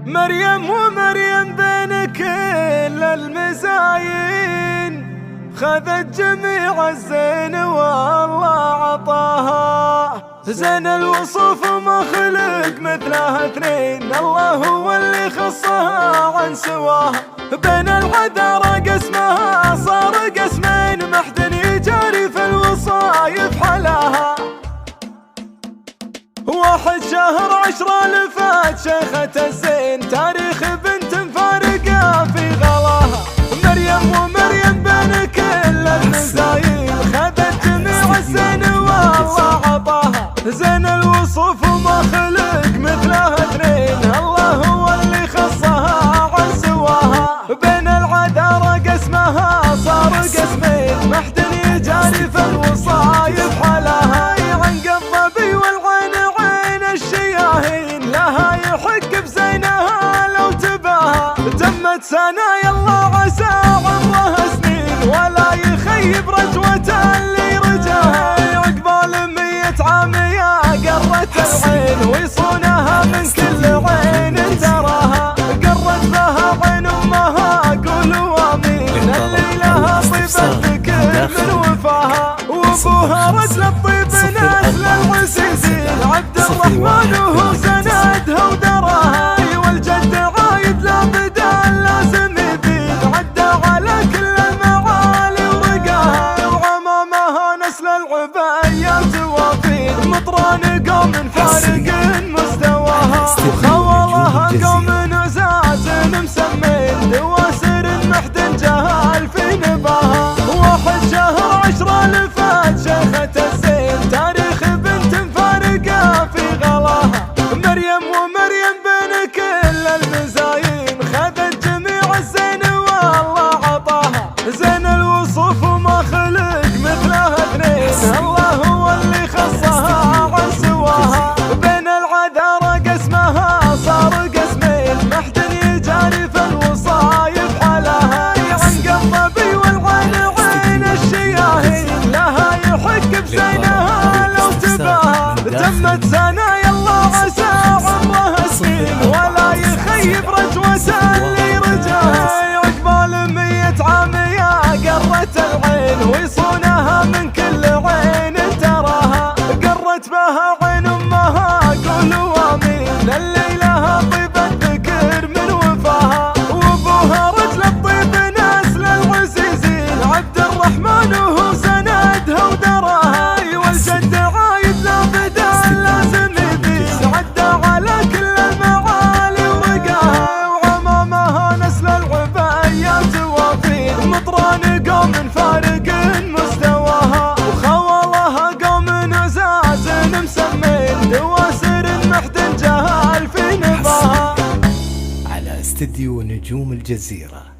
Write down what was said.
مريم ومريم بين كل المزاين، خذت جميع الزين والله عطاها. زين الوصوف وما خلق مثلها اثنين، الله هو اللي خصها عن سواها. بين العذارى قسمها صار قسمين، ما حد يجاري في الوصايف حلاها. 1 شهر 10 لفات شيخة الزين، تاريخ بنت مفارقة في غلاها. مريم ومريم بين كل المزاين، خذت جميع الزين والله عطاها. زين الوصوف وما خلق مثلها اثنين، الله هو اللي خصها عن سواها. بين العذارى قسمها صار قسمين، ما حد يجاري في الوصايف حلاها. عن الظبي والعين عين الشياهين، لها يحق بزينها لو تباها. تمت سنة يلا عسى عمرها سنين، ولا يخيب رجوة اللي رجاها. عقبال 100 عام يا قرة العين، ويصونها من كل عين تراها. قرت لها عين امها قولوا امين، اللي لها طيب الذكر من وفاها. وابوها رجل الطيب نسل العزيزين، عبد الرحمن وهو سندها ودراها. والجد عايد لا بدال لازم يبين، عدى على كل المعالي ورقاها. وعمامها نسل العبايات وافين، مطران قوم فارق مستواها. وخوالها قوم عزاز مسمين، دواسر محد جهال في نباها. 1 شهر 10 لفات شيخة الزين، تاريخ بنت مفارقة في غلاها. مريم ومريم بين كل المزاين، خذت جميع الزين والله عطاها. زين الوصوف وما خلق مثلها اثنين، الله هو اللي خصها عن سواها. بين العذارى قسمها صار قسمين، ما حد يجاري في الوصايف حلاها. عن الظبي والعين عين الشياهين، لها يحق بزينها لو تباها. تمت سنة يلا عسى عمرها سنين، ولا يخيب رجوة اللي رجاها. عقبال 100 عام يا قرة العين، ويصونها من كل عين تراها. قرت بها عين امها قولوا امين، اللي لها طيب الذكر من وفاها. وابوها رجل الطيب نسل العزيزين، عبد الرحمن وهو سندها ودراها. والجد عايد لا بدال لازم يبين، عدى على كل المعالي ورقاها. وعمامها نسل العبايات وافين، مطران قوم فارق مستواها. وخوالها قوم عزاز مسمين، دواسر محد جهال في نباها. على استديو نجوم الجزيرة.